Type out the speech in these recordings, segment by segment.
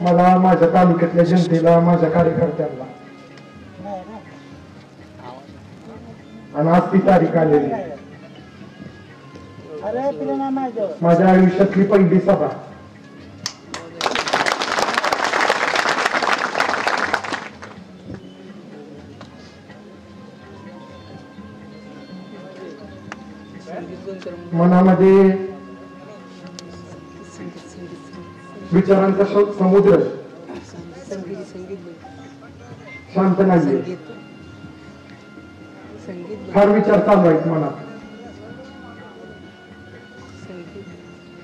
मला, माझ्या तालुक्यातल्या जनतेला, माझ्या कार्यकर्त्यांना आणि आज ती तारीख आलेली आहे. माझ्या आयुष्यातली पहिली सभा. मनामध्ये विचारांचा समुद्र शांत नाहीये. फार विचार चालू आहेत मनात,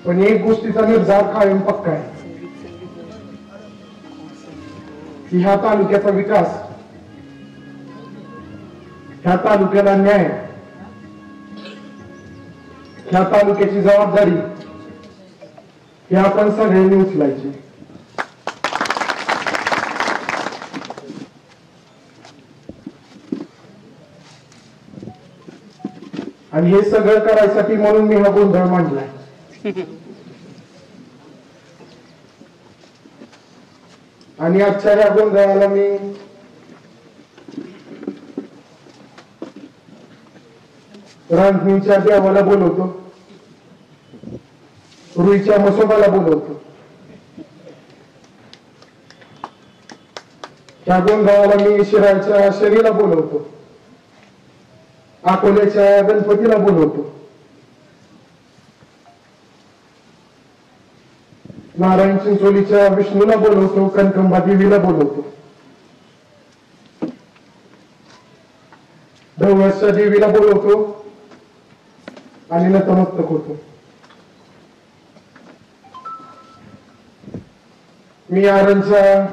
पण एक गोष्टीचा निर्धार कायम पक्का आहे की ह्या तालुक्याचा विकास, ह्या तालुक्याला न्याय, ह्या तालुक्याची जबाबदारी ही आपण सगळ्यांनी उचलायची. आणि हे सगळं करायसाठी म्हणून मी हा गोंधळ मांडलाय. आणि आजच्या या गोंधळाला मी रांजणीच्या देवाला बोलवतो, रुईच्या मसोबाला बोलवतो. त्या गोंधळाला मी शिराळच्या शरीला बोलवतो, अकोल्याच्या गणपतीला बोलवतो, नारायण चिंचोलीच्या विष्णूला बोलवतो, कनकंबा देवीला बोलवतो, ढवळसच्या देवीला बोलवतो आणि नतमस्तक होतो. मी आरणच्या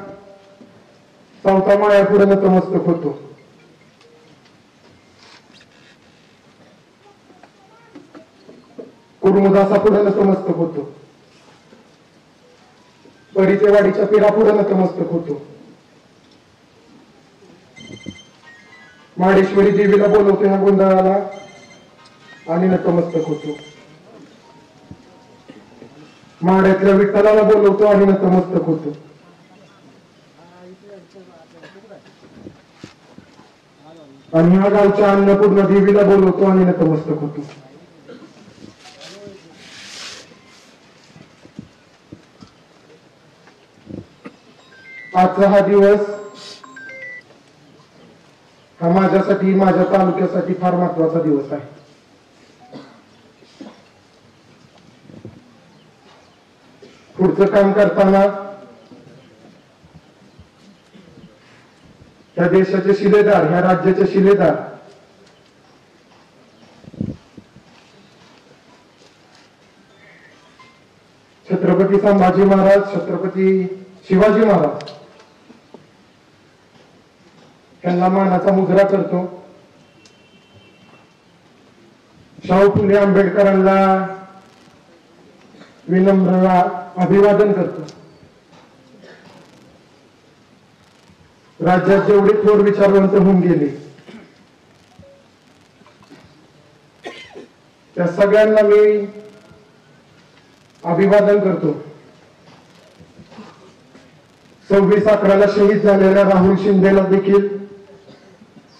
चौथा माळ्यापुढे नतमस्तक होतो. कुर्मुदासा पुढे नतमस्तक होतो. परिचयवाडीच्या पीरापुढे नतमस्तक होतो. माडेश्वरी देवीला बोलवतो ह्या गोंधळाला आणि नतमस्तक होतो. माड्यातल्या विठ्ठलाला बोलवतो आणि नतमस्तक होतो. आणि ह्या गावच्या अन्नपूर्णा देवीला बोलवतो आणि नतमस्तक होतो. आजचा हा दिवस हा माझ्यासाठी, माझ्या तालुक्यासाठी फार महत्वाचा दिवस आहे. पुढचं काम करताना ह्या देशाचे शिलेदार, ह्या राज्याचे शिलेदार छत्रपती संभाजी महाराज, छत्रपती शिवाजी महाराज त्यांना मानाचा मुजरा करतो. शाहू फुले आंबेडकरांना विनम्र अभिवादन करतो. राज्यात जेवढे थोर विचारवंत होऊन गेले त्या सगळ्यांना मी अभिवादन करतो. 26/11 शहीद झालेल्या राहुल शिंदेला देखील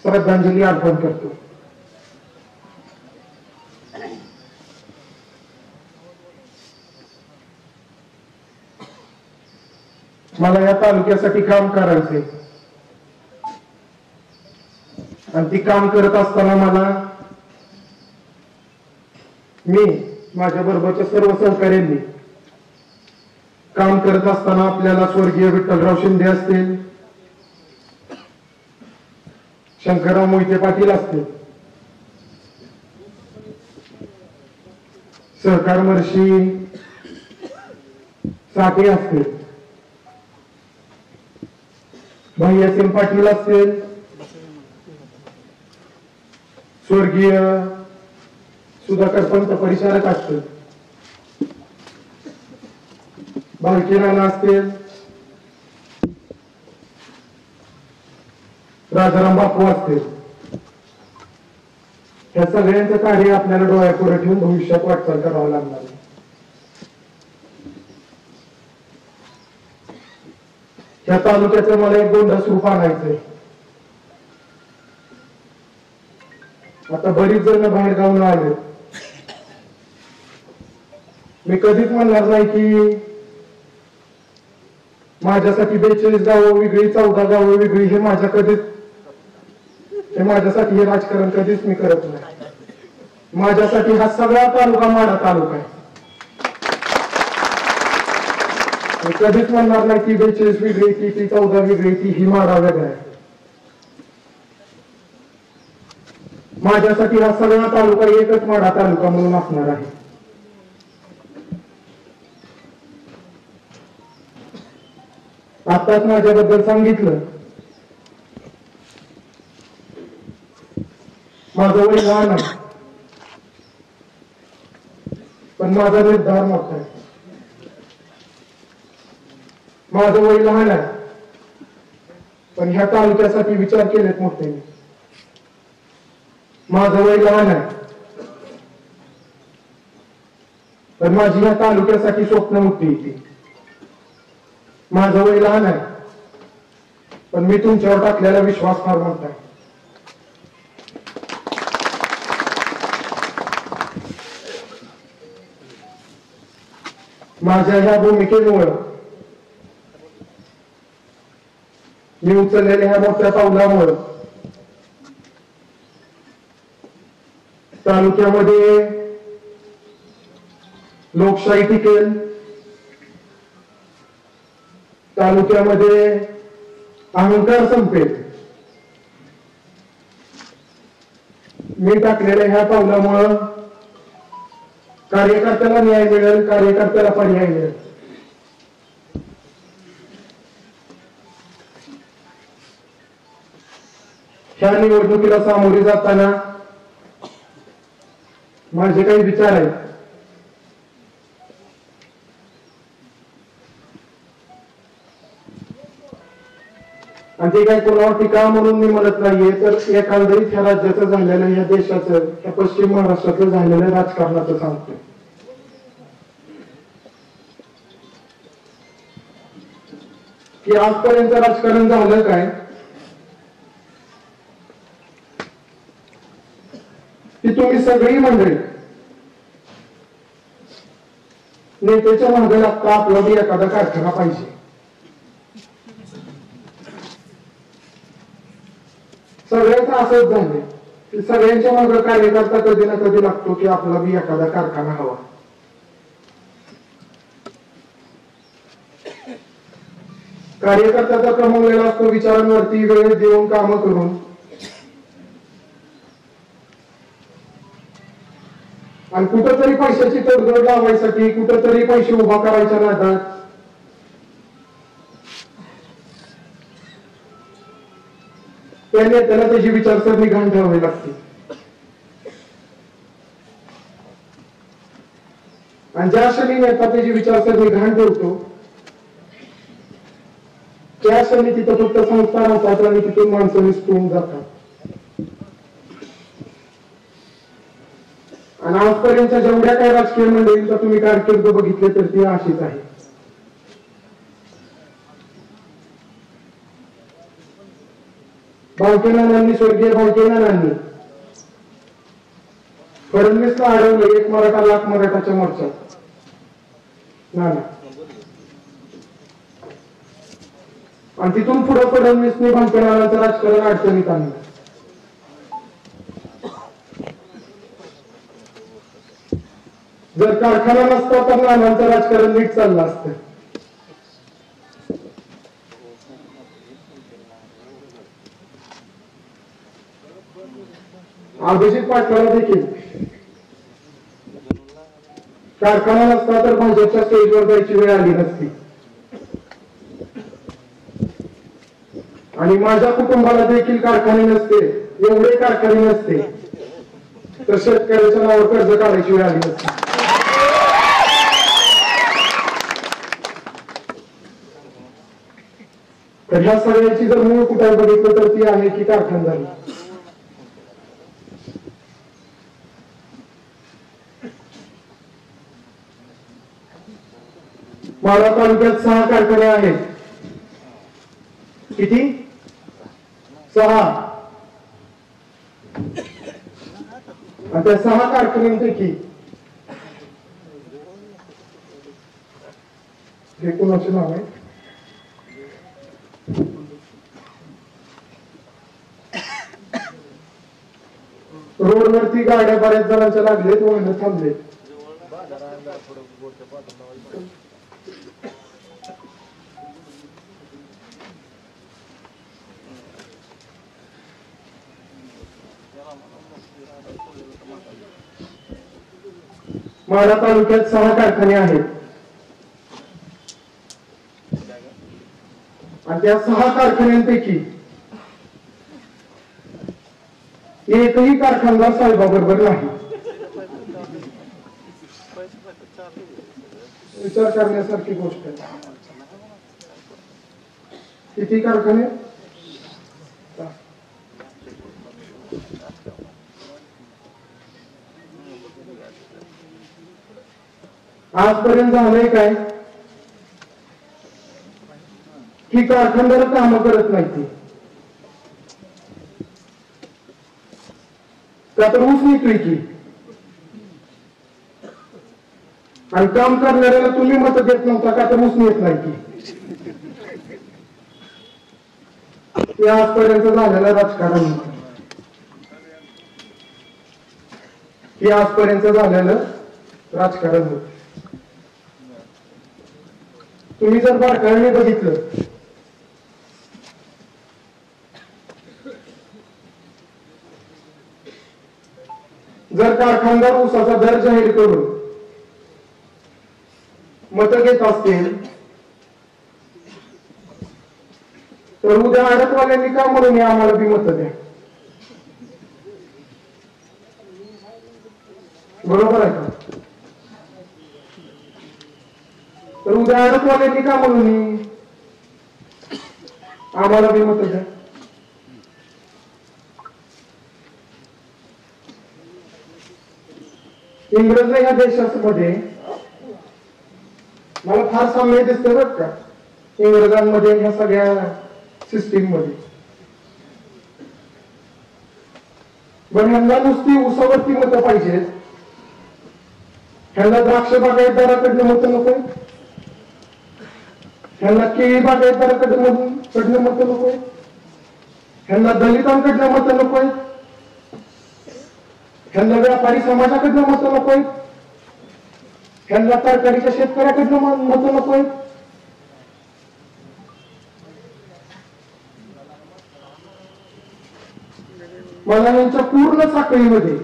श्रद्धांजली अर्पण करतो. मला या तालुक्यासाठी काम करायचे आणि ती काम करत असताना मी माझ्या बरोबरच्या सर्व सहकार्यांनी काम करत असताना आपल्याला स्वर्गीय विठ्ठलराव शिंदे असतील, शंकरराव मोहिते पाटील असतील, सहकार महर्षी साठे असतील, भैयासिंग पाटील असतील, स्वर्गीय सुधाकर पंत परिचारक असतील, बालकी राणा असतील, राजाराम बापू असतील, या सगळ्यांचं कार्य आपल्याला डोळ्यापुढे ठेवून भविष्यात वाटचाल करावं लागणार आहे. ह्या तालुक्याचं मला एक गोंडस रूप आणायचंय. आता बरीच जण बाहेर गावून आले. मी कधीच म्हणणार नाही की माझ्यासाठी 42 गावं वेगळी, 14 गावं वेगळी, हे माझ्यासाठी हे राजकारण कधीच मी करत नाही. माझ्यासाठी हा सगळा तालुका माढा तालुका आहे. मी कधीच म्हणणार नाही ती 42 वेगळी, ती 14 वेगळी, ही माढा वेगळा आहे. माझ्यासाठी हा सगळा तालुका एकच माढा तालुका म्हणून असणार आहे. आताच माझ्याबद्दल सांगितलं. माझं वय लहान आहे, पण माझा निर्धार मोठा आहे. माझं वय लहान आहे, पण ह्या तालुक्यासाठी विचार केलेत मोठे. माझं वय लहान आहे, पण माझी ह्या तालुक्यासाठी स्वप्न मोठी येते. माझं वय लहान आहे, पण मी तुमच्यावर टाकलेला विश्वास फार मोठा आहे. माझ्या ह्या भूमिकेमुळे, मी उचललेल्या ह्या मोठ्या पावलामुळे तालुक्यामध्ये लोकशाही टिकेल, तालुक्यामध्ये अहंकार संपेल. मी टाकलेल्या ह्या पावलामुळं कार्यकर्त्याला न्याय मिळेल, कार्यकर्त्याला पर्याय मिळेल. ह्या निवडणुकीला सामोरे जाताना माझे काही विचार आहेत. आणि ते काही कोणावर टीका म्हणून मी म्हणत नाहीये, तर एकंदरीत ह्या राज्याचं झालेलं, ह्या देशाचं, ह्या पश्चिम महाराष्ट्रातलं झालेलं राजकारणाचं सांगतो. की आजपर्यंत राजकारण झालं काय, की तुम्ही सगळी मंडळी नेत्याच्या मागे लागता, आपला बी एखादा कारखाना पाहिजे. सगळ्यांचं असंच झालंय की सगळ्यांच्या मागे कार्यकर्ता कधी ना कधी लागतो की आपला बी एखादा कारखाना हवा. कार्यकर्त्याचा कमवलेला असतो विचारांवरती वेळ देऊन कामं करून, आणि कुठंतरी पैशाची तडजोड लावायसाठी, कुठंतरी पैसे उभा करायच्या नादात त्याला त्याची विचारसरणी घाण ठेवावी लागते. आणि ज्या क्षणी नेता त्याची विचारसरणी घाण ठेवतो, त्या क्षणी तिथं फक्त संस्कार होतात आणि तिथून माणसं निसटून जातात. आणि आजपर्यंत जेवढ्या काही राजकीय मंडळींचा तुम्ही कारकीर्द बघितले तर ती अशीच आहे. भावकेनानांनी, स्वर्गीय भावकेनानांनी फडणवीसला अडवलं एक मराठा लाख मराठाच्या मोर्चात. नाना आणि तिथून पुढे फडणवीसने भावकेनानांचं राजकारण अडचणीत आणलं. जर कारखाना नसता तर नानांचं राजकारण नीट चाललं असतं. अभिजित पाटलाला देखील कारखाना नसता तर भाजपच्या स्टेजवर जायची वेळ आली नसती. आणि माझ्या कुटुंबाला देखील कारखाने नसते, एवढे कारखाने नसते तर शेतकऱ्याच्या नावावर कर्ज काढायची वेळ आली नसती. तर ह्या सगळ्याची जर मूळ कुठे बघितलं तर ती आहे की कारखानदारी. माढा तालुक्यात 6 कारखाने आहेत. किती? 6. आणि त्या 6 कारखान्यांपैकी हे कोणाचे नाव आहे? रोडवरती गाड्या बऱ्याच जणांच्या लागलेत, वळण थांबले. माढा तालुक्यात 6 कारखाने आहेत आणि त्या 6 कारखान्यांपैकी एकही कारखानदार साहेबाबरोबर नाही. विचार करण्यासारखी गोष्ट आहे. किती कारखाने? आजपर्यंत झालंय काय की कारखानदार काम करत नाही, का तर ऊस निघतोय की, आणि काम करणाऱ्याला तुम्ही मत देत नव्हता का तर ऊस नेत नाही की. हे आजपर्यंत झालेलं राजकारण, हे आजपर्यंत झालेलं राजकारण होत. तुम्ही जर बारकाईने बघितलं जर कारखानदार ऊसाचा दर जाहीर करून मतं घेत असतील तर उद्या आडतवाल्यांनी का म्हणून आम्हाला बी मतं द्या. बरोबर आहे का? तर उद्या आडतवाल्यांनी का म्हणून आम्हाला बी मतं द्या. इंग्रज या देशामध्ये मला फार साम्य दिसतं बरं का इंग्रजांमध्ये, ह्या सगळ्या सिस्टीम मध्ये. पण ह्यांना नुसती ऊसावरती मतं पाहिजेत, ह्यांना द्राक्ष बागायतदाराकडनं मतं नकोय, ह्यांना केळी बागायतदाराकडनं मतं नकोय, ह्यांना दलितांकडनं मतं नकोय, ह्यांना व्यापारी समाजाकडनं मतं नकोय, ह्यांना तरकारीच्या शेतकऱ्याकडनं मतं नकोय. मला यांच्या पूर्ण साखळीमध्ये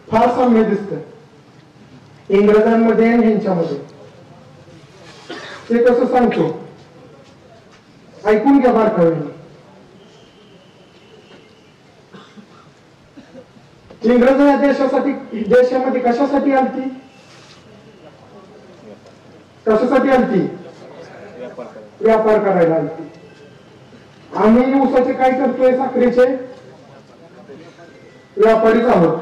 फार साम्य दिसतं इंग्रजांमध्ये आणि ह्यांच्यामध्ये. ते कसं सांगतो ऐकून घ्या बारकाईने. इंग्रज या देशामध्ये कशासाठी आलती? कशासाठी आलती? व्यापार करायला आलती. आम्ही ऊसाचे काय करतोय? साखरेचे व्यापारीच आहोत.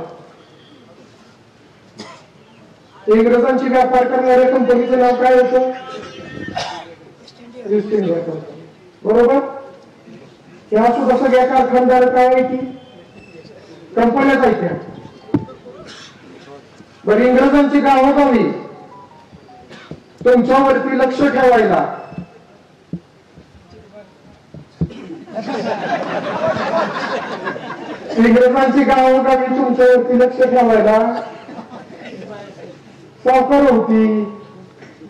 इंग्रजांची व्यापार करणाऱ्या कंपनीचं नाव काय होतं? East India company. बरोबर? ह्या सुद्धा सगळ्या कारखानदार काय आहे की कंपन्याच आहेत त्या. बरं, इंग्रजांची गावोगावी तुमच्यावरती लक्ष ठेवायला इंग्रजांची गावोगावी तुमच्यावरती लक्ष ठेवायला सावकार होती,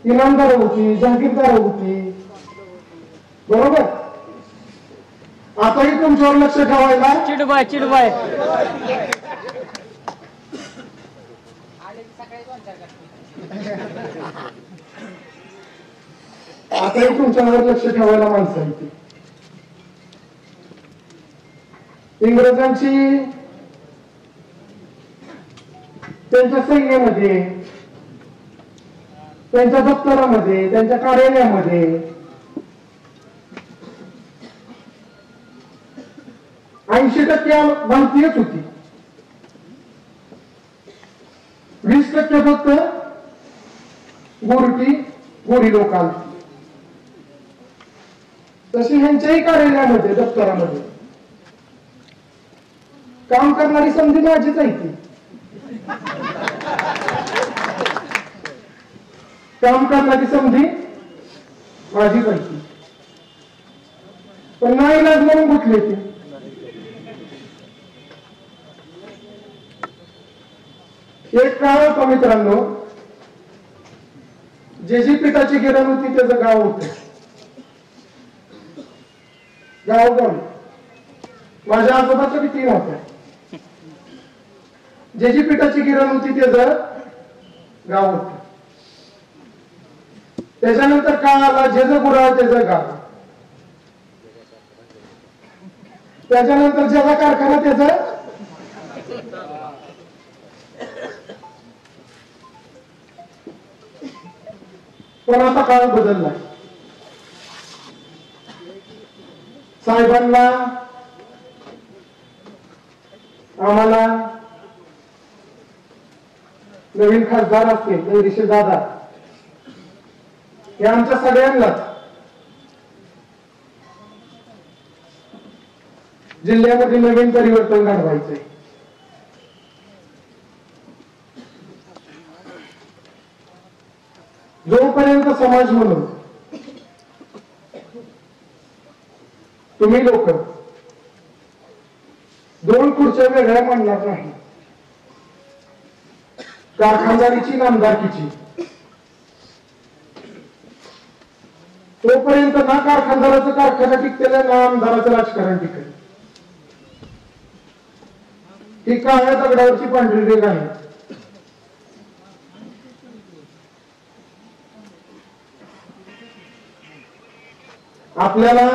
इनामदार होती, जहागीरदार होती. बरोबर? आताही तुमच्यावर लक्ष ठेवायला चिडबाय आताही तुमच्यावर लक्ष ठेवायला माणसं आहेत. इंग्रजांची त्यांच्या सैन्यामध्ये, त्यांच्या दप्तरामध्ये, त्यांच्या कार्यालयामध्ये 80% भारतीयच होती. 20% फक्त गोरी लोक आली. तशी ह्यांच्याही कार्यालयामध्ये दप्तरामध्ये काम करणारी संधी माझीच आहे ती. काम करण्याची संधी माझीच आहे ती. पण नाही इलाज म्हणून गुंतले ते. एक काळ होता मित्रांनो, जे पिठाची गिरण होती त्याचं गाव होत. गाव माझ्या आजोबाच्या बी 3 होत्या. जे पिठाची गिरण होती त्याचं गाव होत. त्याच्यानंतर काय आला, जेज गुराळ त्याचं गाव. त्याच्यानंतर ज्याचा कारखाना त्याचं. पण आता काळ बदलला. साहेबांना आम्हाला नवीन खासदार असतील जगदीश दादा, हे आमच्या सगळ्यांना जिल्ह्यामध्ये नवीन परिवर्तन घडवायचंय. जोपर्यंत समाज म्हणून तुम्ही लोक 2 खुर्च्या वेगळ्या मांडणार नाही, कारखानदारीची नामदारकीची, तोपर्यंत ना कारखानदाराचं कारखाना टिकतेला ना आमदाराचं राजकारण टिकेल. ही काळ्या दगडावरची पांढरी रेघ आहे. आपल्याला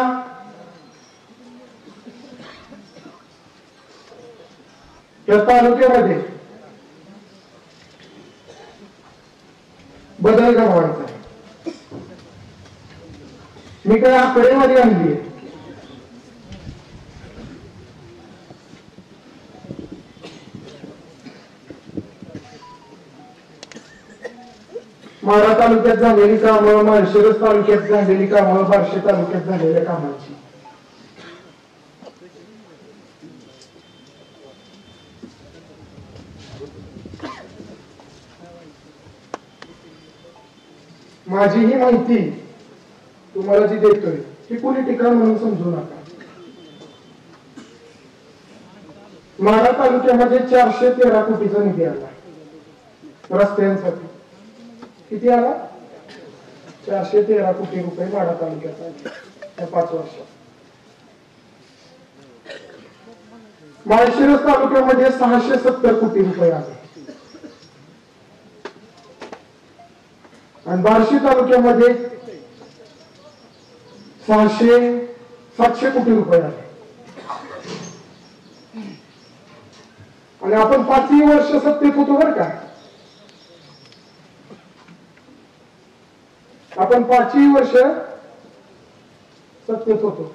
त्या तालुक्यामध्ये बदल घडवायचा आहे. मी काय आकडेवारी आणली आहे. माढा तालुक्यात झालेली कामं, माळशिरस तालुक्यात झालेली कामं, बार्शी तालुक्यात झालेल्या कामांची माझी ही माहिती तुम्हाला जी देतोय ती पॉलिटिकल म्हणून समजू नका. माढा तालुक्यामध्ये 413 कोटीचा निधी आला रस्त्यांसाठी. किती आला? 413 कोटी रुपये माढा तालुक्याचा या 5 वर्षात. माळशिरस तालुक्यामध्ये 670 कोटी रुपये आले आणि बार्शी तालुक्यामध्ये 700 कोटी रुपये आले. आणि आपण 5ही वर्ष सत्तेत होतो बरं का. आपण 5ही वर्ष सत्तेत होतो.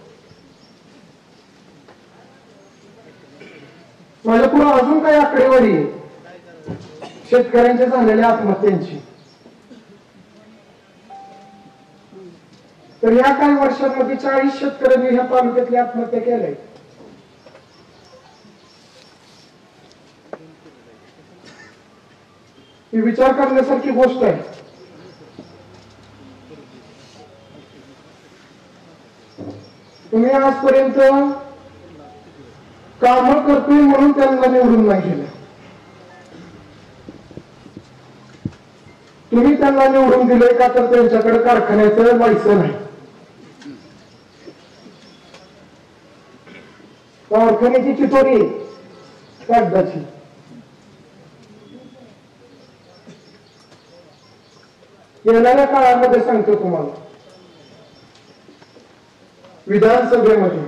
माझ्या पुढे अजून काही आकडेवारी आहे शेतकऱ्यांच्या झालेल्या आत्महत्यांची. तर या काही वर्षांमध्ये 40 शेतकऱ्यांनी ह्या तालुक्यातल्या आत्महत्या केल्या. ही विचार करण्यासारखी गोष्ट आहे. तुम्ही आजपर्यंत काम करतोय म्हणून त्यांना निवडून नाही गेलं. तुम्ही त्यांना निवडून दिले का तर त्यांच्याकडे कारखान्याचं लायसन आहे. कारखान्याची चिठोरी कागदाची. येणाऱ्या काळामध्ये सांगतो तुम्हाला, विधानसभेमध्ये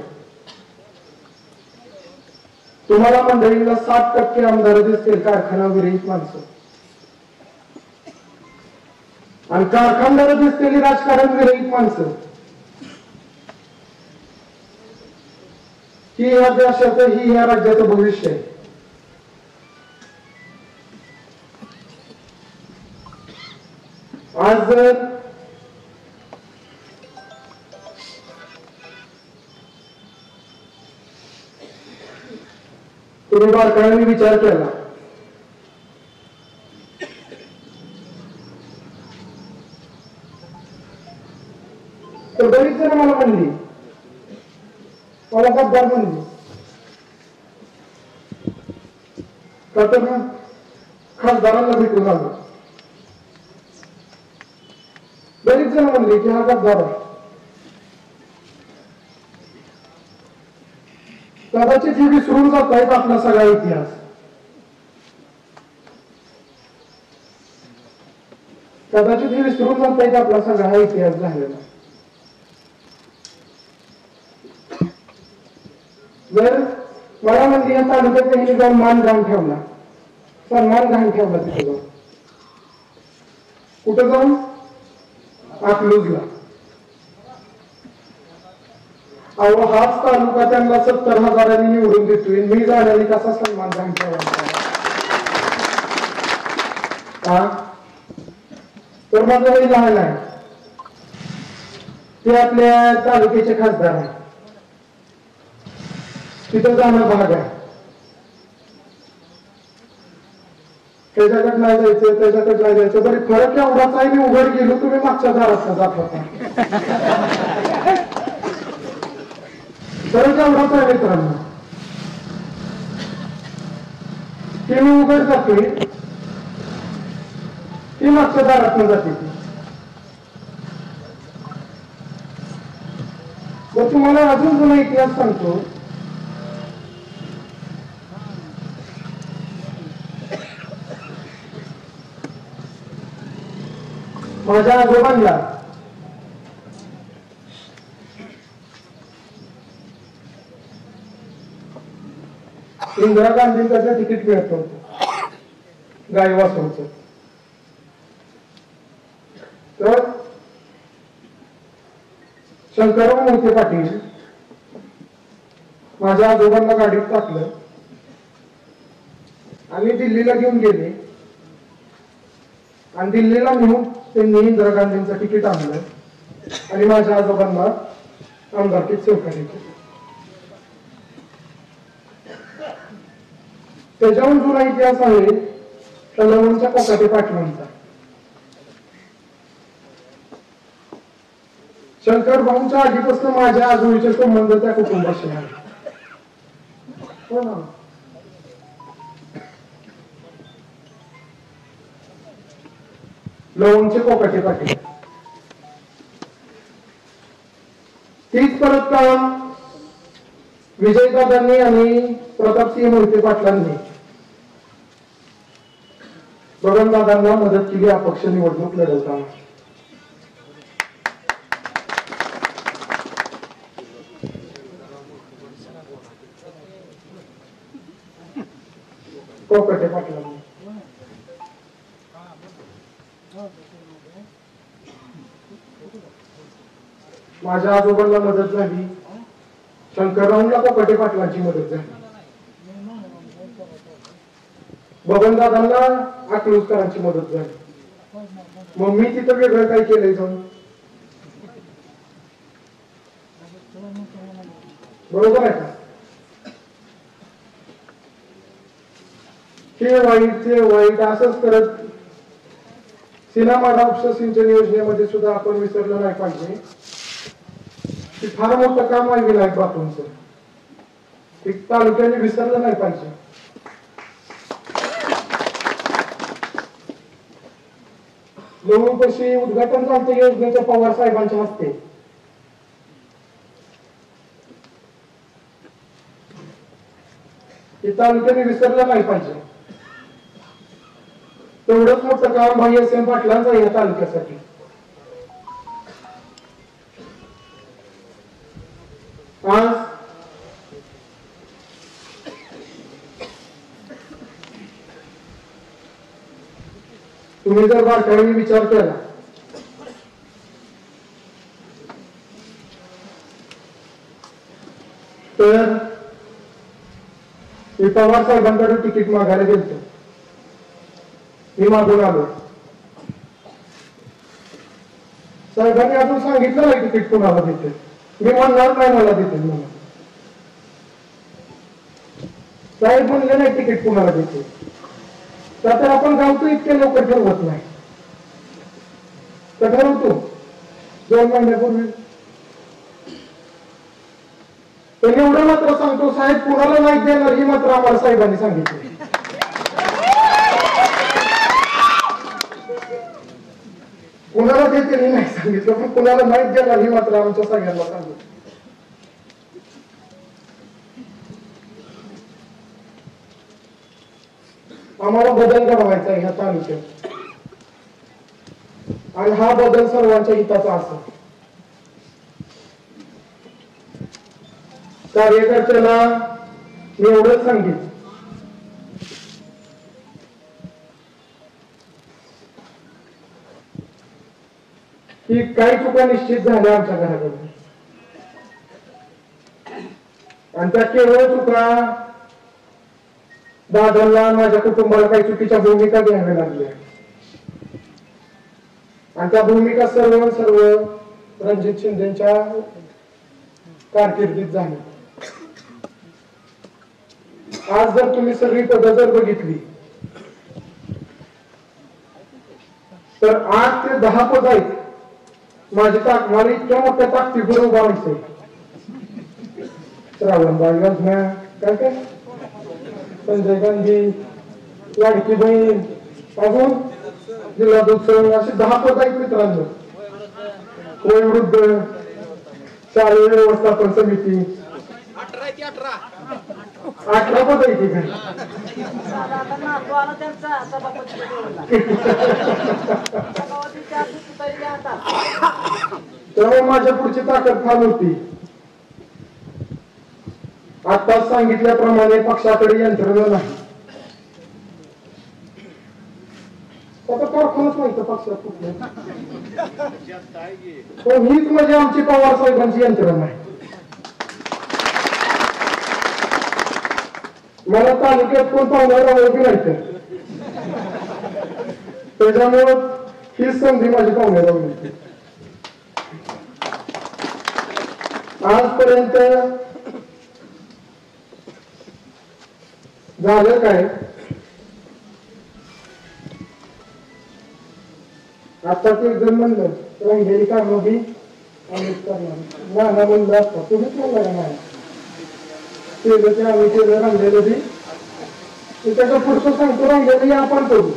तुम्हाला मंडळीला 7% आमदार दिसतील कारखाना विरहित माणसं आणि कारखानदार दिसलेली राजकारण विरहित माणसं. ही या देशाचं ही या राज्याचं भविष्य आहे. आज जर तुम्ही बारकाईने विचार केला तर बरीच जण मला म्हणली, मला गद्दार म्हणली का तर खासदारांना भेटून आलो. बरीच जण म्हणले की हा गद्दार आहे. कदाचित हे विसरून जात आहेत आपला सगळा इतिहास. कदाचित हे विसरून जात आहेत आपला सगळा इतिहास झालेला. जर मला म्हणजे या तालुक्यात त्यांनी जाऊन मान घाण ठेवला, सन्मान घाण ठेवला, तिथे जाऊन कुठं जाऊन अकलूजला. अहो हाच तालुका त्यांना 70,000 निवडून देतोय, मी जाण्याने कसा सन्मान घाण ठेवला का? तर माझं वय लहान आहे, ते आपल्या तालुक्याचे खासदार आहे, तिथं जाणं भाग आहे. त्याच्याकडे नाही जायचं, त्याच्याकडे नाही जायचं. जरी फरक एवढाच आहे, मी उघड गेलो, तुम्ही मागच्या दारात जात होता. फरक एवढाच आहे मित्रांनो, की मी उघड जातोय, ती मागच्या दारात जाते. तर तुम्हाला अजून जुना इतिहास सांगतो. माझ्या आजोबांना इंदिरा गांधींचं तिकीट मिळत होतं गायवासोचं. तर शंकरराव मोहिते पाटील माझ्या आजोबांना गाडीत टाकलं आणि दिल्लीला घेऊन गेले आणि दिल्लीला नेऊन त्यांनी इंदिरा गांधींचं तिकीट आणलं आणि माझ्या आजोबांना आमदारकीत सहकार्य केलं. त्याच्याहून जुना इतिहास आहे तलवंतच्या कोकाटे पाटलांचा. शंकर भाऊंच्या आधीपासून माझ्या आजोळीचे संबंध त्या कुटुंबाशी आहे. हो ना. लवंगचे कोकाटे पाटील तीच परत काम विजयदादांनी आणि प्रतापसिंह मोहिते पाटलांनी बबनदादांना मदत केली अपक्ष निवडणूक लढवताना. कोकाटे पाटलांनी माझ्या आजोबांना मदत झाली, शंकररावला कोकाटे पाटलांची मदत झाली, बबनदादांना अकलूजकरांची मदत झाली. मग मी तिथं वेगळं काय केलंय जाऊन? बरोबर आहे का? हे वाईट ते वाईट असंच करत सिनेमा उपसा सिंचन योजनेमध्ये सुद्धा आपण विसरलं नाही पाहिजे की फार मोठं काम आहे विनायक बापूंचं. तालुक्याने विसरलं नाही पाहिजे. लवंगपाशी उद्घाटन झालं योजनेचं पवार साहेबांच्या हस्ते. हे तालुक्याने विसरलं नाही पाहिजे. तेवढंच मोठं काम भाई एस एम पाटलांचं या तालुक्यासाठी. आज तुम्ही जर बारकाईने विचार केला तर मी पवार साहेबांकडे तिकीट मागायला गेलतो. मी मागून आलो. साहेबांनी अजून सांगितलं नाही तिकीट कोणाला देते. मी म्हणणार नाही मला देते म्हणून. साहेब म्हणले नाही तिकीट कुणाला देते, तर आपण गावतो इतक्या लवकर ठरवत नाही, तर ठरवतो 2 महिन्यापूर्वी. पण एवढं मात्र सांगतो साहेब, कुणाला नाही देणार ही मात्र आम्हाला साहेबांनी सांगितले. कुणाला देते नाही सांगितलं, पण कुणाला नाही देणार ही मात्र आमच्या सगळ्यांना सांगितलं. आम्हाला बदल घडवायचा ह्या तालुक्यात, आणि हा बदल सर्वांच्या हिताचा असेल. कार्यकर्त्याला मी एवढंच सांगेन, की काही चुका निश्चित झाल्या आमच्या घराकडून, आणि त्या केवळ चुका दादांना, माझ्या कुटुंबाला काही चुकीच्या भूमिका घ्याव्या लागल्या, आणि त्या भूमिका सर्व रणजित शिंदेच्या कारकिर्दीत झाल्या. आज जर तुम्ही सगळी पदं जर बघितली तर 8 ते 10 पद आहेत. मला इतक्या मोठ्या ताकदीवर उभा व्हायचंय. श्रावणबाई योजना, काय काय संजय गांधी, लाडकी बहीण, अजून जिल्हा दुध, अशी 10 पद आहेत मित्रांनो. वयोवृद्ध, शालेय व्यवस्थापन समिती, 18 पद आहे ती. तेव्हा माझ्या पुढची ताकद फार होती. आताच सांगितल्याप्रमाणे पक्षाकडे यंत्रणा नाही, आता कारखानाच नाही तर पक्षात कुठलं. हीच म्हणजे आमची पवार साहेबांची यंत्रणा आहे. मला तालुक्यात कोण पाहुण्याला ओळखी नाही तर त्याच्यामुळं हीच संधी माझी पाहुण्याला मिळते. आजपर्यंत झालं काय, आता ते जण म्हणलं राहिलेली कामं बी आम्हीच करणार. नाना म्हणलं असता तुम्हीच म्हणला का नाही, केलं ते आम्ही केलं, राहिलेलं बी त्याच्या पुढचं सांगतो, राहिलेलं आपण करू.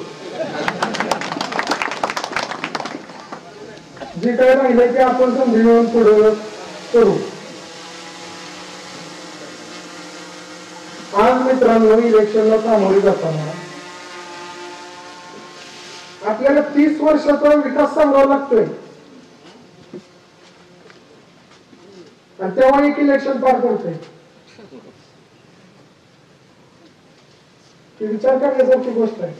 जे काय राहिलंय ते आपण संधी मिळून पुढे करू. आज मित्रांनो, इलेक्शनला सामोरे जाताना आपल्याला 30 वर्षाचा विकास सांगावा लागतोय, आणि तेव्हा एक इलेक्शन पार पडतंय. विचार करण्यासारखी गोष्ट आहे.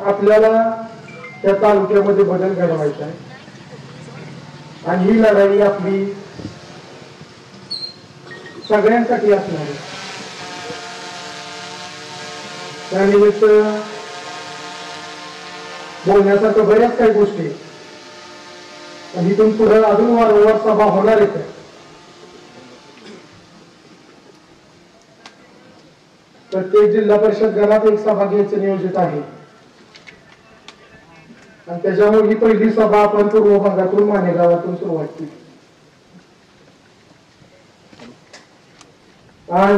आपल्याला त्या तालुक्यामध्ये बदल घडवायचा आहे, आणि ही लढाई आपली सगळ्यांसाठी असणार आहे. त्यानिमित्त बोलण्यासारखं बऱ्याच काही गोष्टी, आणि इथून पुढे अजून वारंवार सभा होणार आहे. प्रत्येक जिल्हा परिषद घरात एक सभा घ्यायचं नियोजित आहे, आणि त्याच्यामुळे ही पहिली सभा आपण पूर्व भागातून मानेगावातून सुरुवात केली. आज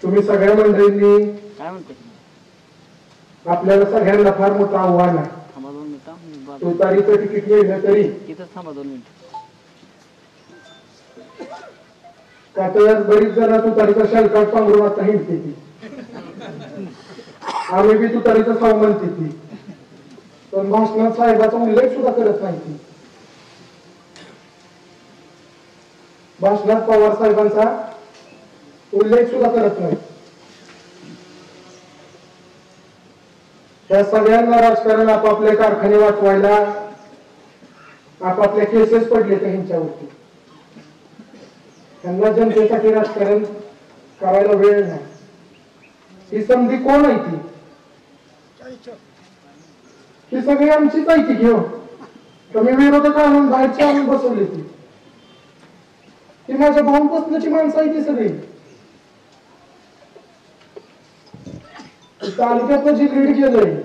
तुम्ही सगळ्या मंडळींनी, आपल्याला सगळ्यांना फार मोठं आव्हान आहे. तुतारीचं तिकीट मिळलं तरी का, तर बरीच जण तुतारीचा शलकाट पांघरून आता हिंडते ती, आम्ही बी तुतारीचं साव म्हणते ती, पण भाषणात साहेबाचा उल्लेख सुद्धा करत नाही ती. भाषणात पवार साहेबांचा उल्लेख सुद्धा करत नाही. त्या सगळ्यांना राजकारण आपापले कारखाने वाचवायला आपापल्या केसेस पडले तर ह्यांच्यावरती, त्यांना जनतेसाठी राजकारण करायला वेळ नाही. ही संधी कोण आहे ती? ही सगळी आमचीच आहे की घेऊ तर मी विरोधक आणून बाहेरच्या आणून बसवली ती माझ्या भाऊपासनाची माणसं आहे ती सगळी तालुक्यातलं जी लीड गेलंय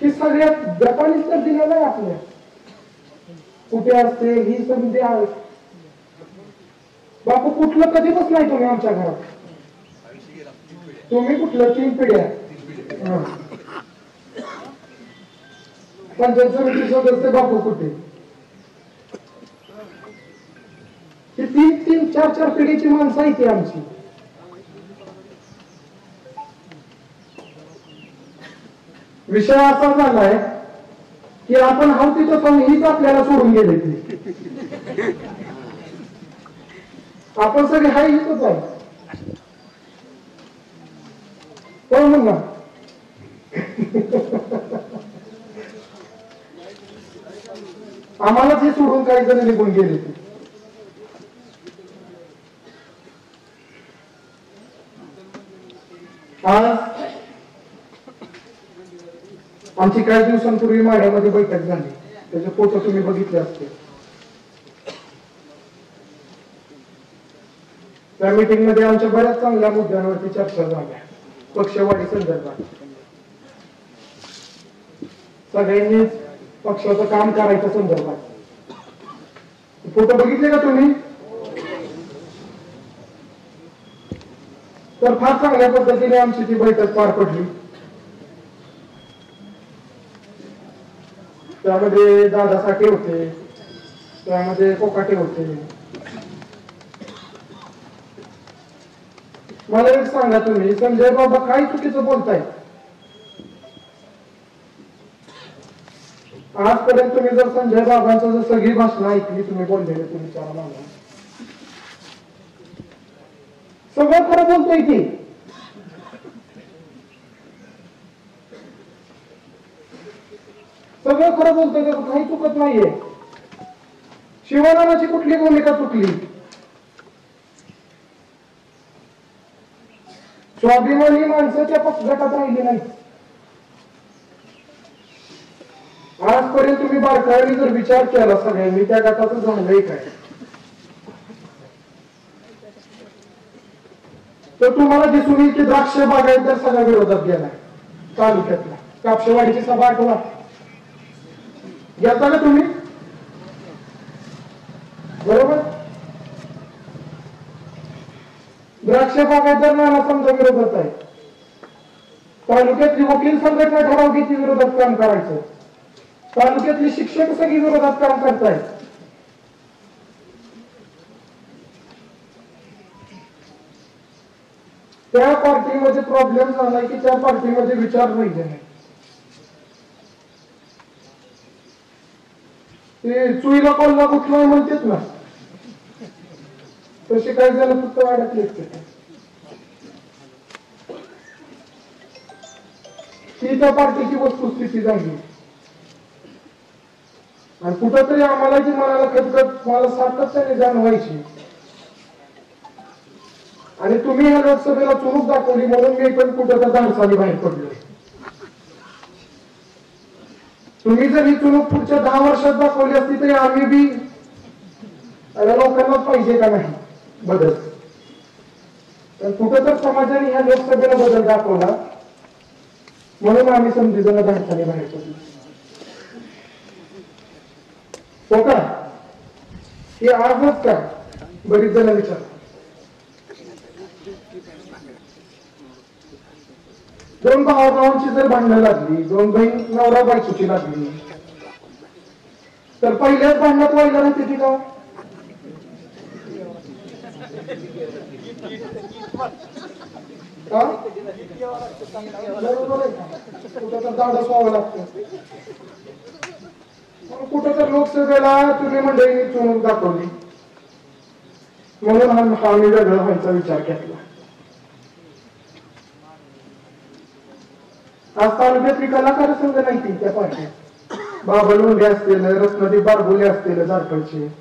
ही सगळ्यात जपानीच तर दिलेलं आहे आपल्या कुठे असते ही संधी आहे बापू कुठलं कधीच नाही तुम्ही आमच्या घरात तुम्ही कुठलं 3 पिढ्या पंचायत समिती सदस्य बापू कुठे ही 3-3, 4-4 पिढीची माणसं आहे ती आमची विषय असा झालाय की आपण हाव तिथं पण हीच आपल्याला सोडून गेले ती आपण सगळे हाय हीच आहे कोण म्हणणार आम्हालाच हे सोडून काही जण निघून गेले ते आज आमची काही दिवसांपूर्वी माढ्यामध्ये बैठक झाली त्याचे फोटो तुम्ही बघितले असते त्या मीटिंग मध्ये आमच्या बऱ्याच चांगल्या मुद्द्यांवरती चर्चा झाल्या पक्षवाढी संदर्भात सगळ्यांनी पक्षाचं काम करायच्या संदर्भात फोटो बघितले का तुम्ही तर फार चांगल्या पद्धतीने आमची ती बैठक पार पडली त्यामध्ये दादा साठे होते त्यामध्ये कोकाटे होते मला एक सांगा तुम्ही संजय बाबा काय चुकीचं बोलताय आजपर्यंत तुम्ही जर संजय बाबांचं जर सगळी भाषण ऐकली तुम्ही बोललेले तुम्ही विचारा मला सगळं खरं बोलतोय की सगळं खरं बोलतोय त्याचं काही चुकत नाहीये शिवरामाची कुठली भूमिका चुकली स्वाभिमानी माणसं त्या गटात राहिली नाही आजपर्यंत तुम्ही बारकाईने जर विचार केला सगळ्यांनी त्या गटाचं झालंय काय तर तुम्हाला दिसून येईल की द्राक्ष बागायतदार सगळ्या विरोधात गेलाय तालुक्यातला कापशेवाडीची सभा आठवा गेलता का तुम्ही बरोबर द्राक्ष बागायतदार नाना समजा विरोधात आहे तालुक्यातली वकील संघटना ठराव घेतली विरोधात काम करायचं तालुक्यातली शिक्षक सगळी विरोधात काम करतायत त्या पार्टीमध्ये प्रॉब्लेम झालाय की त्या पार्टीमध्ये विचार नाही ते चुईला कोल्हा कुठला म्हणतात ना तसे काही जण फक्त अडकले ती त्या पार्टीची वस्तुस्थिती झाली आणि कुठंतरी आम्हाला जी मनाला खतखत मला सातत्याने जाणवायची आणि तुम्ही ह्या लोकसभेला चुरूक दाखवली म्हणून मी पण कुठं तर धाडसाली बाहेर पडलो तुम्ही जर ही चुरूक पुढच्या 10 वर्षात दाखवली असती तरी आम्ही बी लोकांनाच पाहिजे का नाही बदल तर कुठं तर समाजाने ह्या लोकसभेला बदल दाखवला म्हणून आम्ही समजीजण धाडसाली बाहेर पडलो हो का हे आजच का बरीच जण विचार दोन भावाभावांची जर भांडणं लागली दोन बहीण नवरा बायकोची लागली तर पहिल्याच भांडणात व्हायला राहते की का बरोबर आहे का कुठं तर धाडस व्हावं लागतं कुठं तर लोकसभेला तुम्ही मंडळींनी चुनूक दाखवली म्हणून आम्ही वेगळं व्हायचा विचार केला आज तालुक्यातली कलाकार संघ नाही त्या पार्टीत बाबा लोंढे असतील रत्नदीप बारबोले असतील झारखंडचे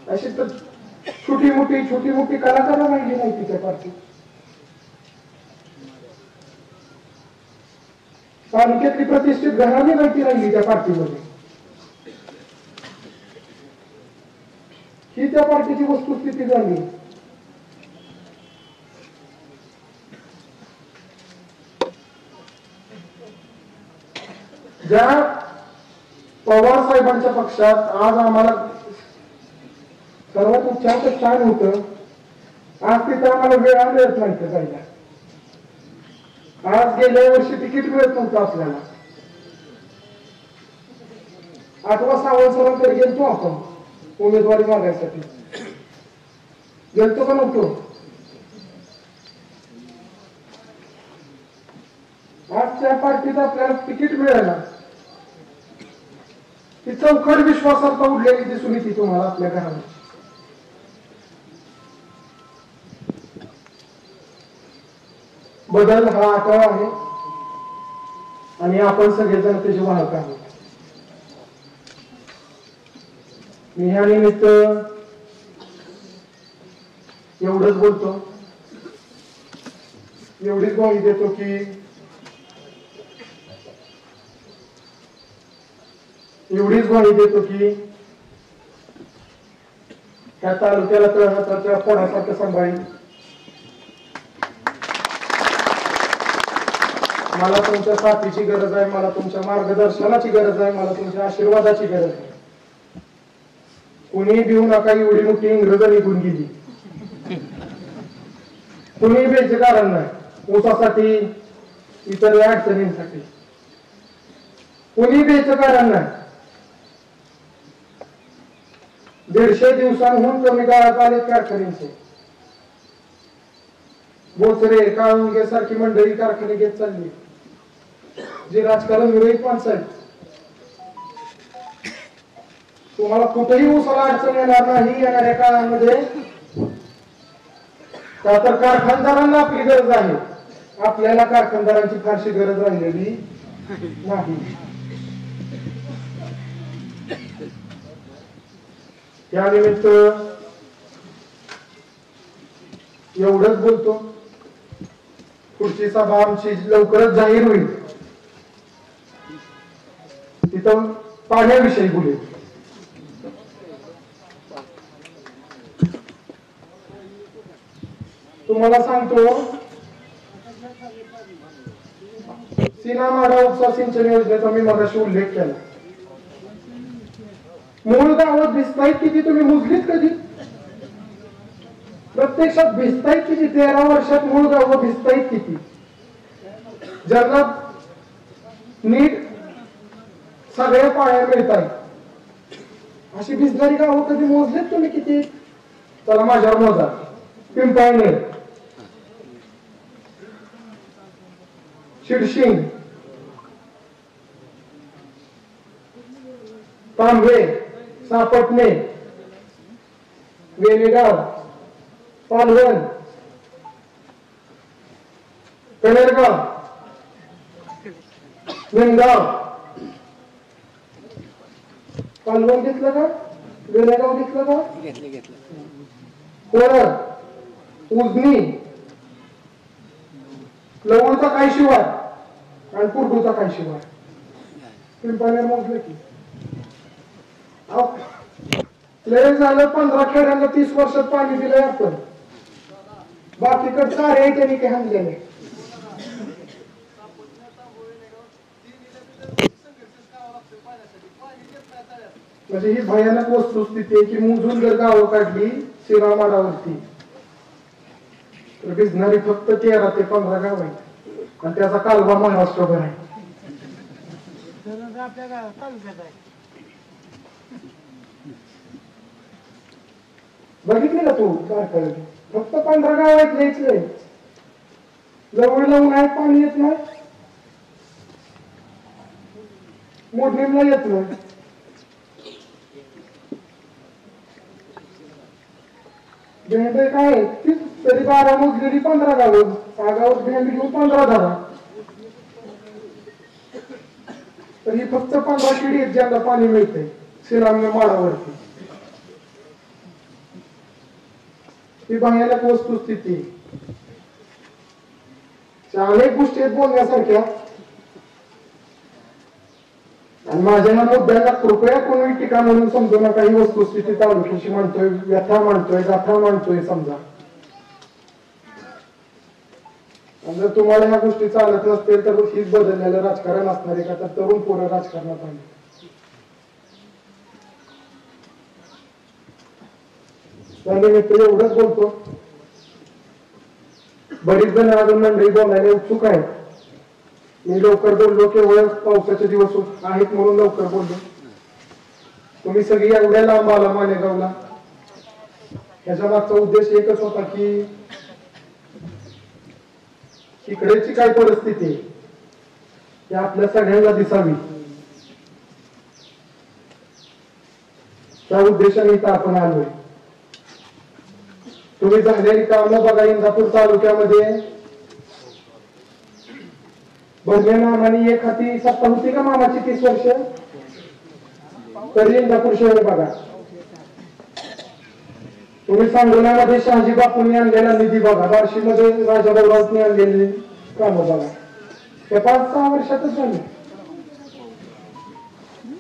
अशी तर छोटी मोठी कलाकार राहिली नाही त्या पार्टीत तालुक्यातली प्रतिष्ठित घराणी माहिती राहिली त्या पार्टीमध्ये. ही त्या पार्टीची वस्तुस्थिती झाली. ज्या पवार साहेबांच्या पक्षात आज आम्हाला सर्वात उच्चांक स्थान होतं, आज तिथं आम्हाला वेळा मिळत नाही जायला. आज गेल्या वर्षी तिकीट मिळत नव्हतं आपल्याला. 8वा सावंत सरांकडे गेलतो आपण उमेदवारी मागायसाठी. गेलतो का नव्हतो? आज त्या पार्टीत आपल्याला तिकीट मिळालं. ती चौकट विश्वासार्हता उडलेली दिसून येते तुम्हाला आपल्या घरामध्ये. बदल हा आटा आहे आणि आपण सगळेजण त्याचे वाहक आहोत. मी ह्या निमित्त एवढंच बोलतो, एवढीच ग्वाही देतो की ह्या तालुक्याला तळहाताच्या पोडासारखं सांभाळील. मला तुमच्या साथीची गरज आहे, मला तुमच्या मार्गदर्शनाची गरज आहे, मला तुमच्या आशीर्वादाची गरज आहे. कुणी देऊ नका एवढी मोठी इंग्रज निघून गेली. कुणी बेचे कारण नाही ऊसासाठी इतर अडचणींसाठी. कुणी बेचे कारण नाही. 150 दिवसांहून कमी काळात आले कारखान्यांचे. बोचरे काळुंगे सारखी मंडळी कारखाने घेत चालली, जे राजकारण विरहित माणसं आहेत. तुम्हाला कुठेही ऊसाला अडचण येणार नाही येणाऱ्या काळामध्ये. का तर कारखानदारांना आपली गरज आहे, आपल्याला कारखानदारांची फारशी गरज राहिलेली नाही. त्यानिमित्त एवढंच बोलतो. पुढची सभा आमची लवकरच जाहीर होईल, तिथं पाण्याविषयी बोलेल. तुम्हाला सांगतो, सीनामाडा उपसा सिंचन योजनेचा मी मगाशी उल्लेख केला. मूळ गावात भिजतायत किती तुम्ही मोजलीत कधी? प्रत्यक्षात भिजतायत किती? 13 वर्षात मूळ गावं भिजतायत किती? ज्यांना नीट सगळ्या पाया मिळतात अशी भिजणारी गावं कधी मोजलीत तुम्ही किती? चला माझ्यावर मोजा. पिंपळणे, शिरशिंग, तांबे, सापटणे, वेलेगाव, पालवण, कनेरगाव, निमगाव. पालवण घेतलं का? वेलेगाव घेतलं का? घेतलं. कोरड, उजनी, लवणचा काय शिवाय आणि कुर्डूचा काय शिवाय. पिंपळनेर मोजलं की लय झालं. 15 खेड्यांना 30 वर्षात पाणी दिलंय आपण. बाकीकडे सारे त्यांनी काही आणलेले. म्हणजे ही भयानक वस्तुस्थिती आहे की मोजून जर गावं काढली सीनामाडावरती तर भिजणारी फक्त 13 ते 15 गाव आहेत आणि त्याचा कालवा महाराष्ट्रभर आहे. बघितली का तू? फक्त 15 गाव आहेत घ्यायचे. जवळ लावून आहे, पाणी येत नाही, मोडणीला येत नाही. भेंडे काय तरी 12 मोजलेली 15 गावं. आगावर भेंड घेऊन 15 धरा. तर ही फक्त 15 किडी आहेत ज्यांना पाणी मिळते सीनामाडा माडावरती. ही भयानक वस्तुस्थिती. अनेक गोष्टी आहेत बोलण्यासारख्या. आणि माझ्या या मुद्द्यांना कृपया कोणी टीका म्हणून समजू नका. ही वस्तुस्थिती तालुक्याची मांडतोय, व्यथा मांडतोय, गाथा मांडतोय समजा. आणि जर तुम्हाला ह्या गोष्टी चालत नसतील तर हीच बदललेलं राजकारण असणार आहे का? तर तरुण पोरं राजकारणात आले. त्यानिमित्त एवढंच बोलतो. बरीच जण अजून मंडळी बोलायला उत्सुक आहेत. मी लवकर बोललो केवळ पावसाचे दिवस आहेत म्हणून लवकर बोललो. तुम्ही सगळी एवढ्या लांब आला मालेगावला, ह्याच्या मागचा उद्देश एकच होता की इकडेची काय परिस्थिती आहे ती आपल्या सगळ्यांना दिसावी. त्या उद्देशाने इथं आपण आलोय. तुम्ही झालेली कामं बघा. इंदापूर तालुक्यामध्ये भरणे मामाने एक हाती सत्ता होती का मामाची 30 वर्ष, तरी इंदापूर शहर बघा. तुम्ही सांगोल्यामध्ये शहाजी बापूंनी आणलेला निधी बघा. बार्शीमध्ये राजाभाऊ राऊतने आणलेली कामं बघा. त्या 5-6 वर्षातच झाले.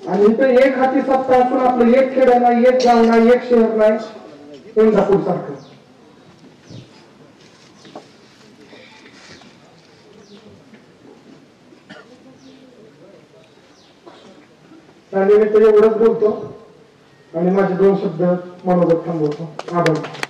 आणि इथं एक हाती सत्ता असून आपलं एक खेड नाही, एक गाव नाही, एक शहर नाही, इंदापूर सारखं. त्यानिमित्त एवढंच बोलतो आणि माझे 2 शब्द मनोगत थांबवतो. आभार.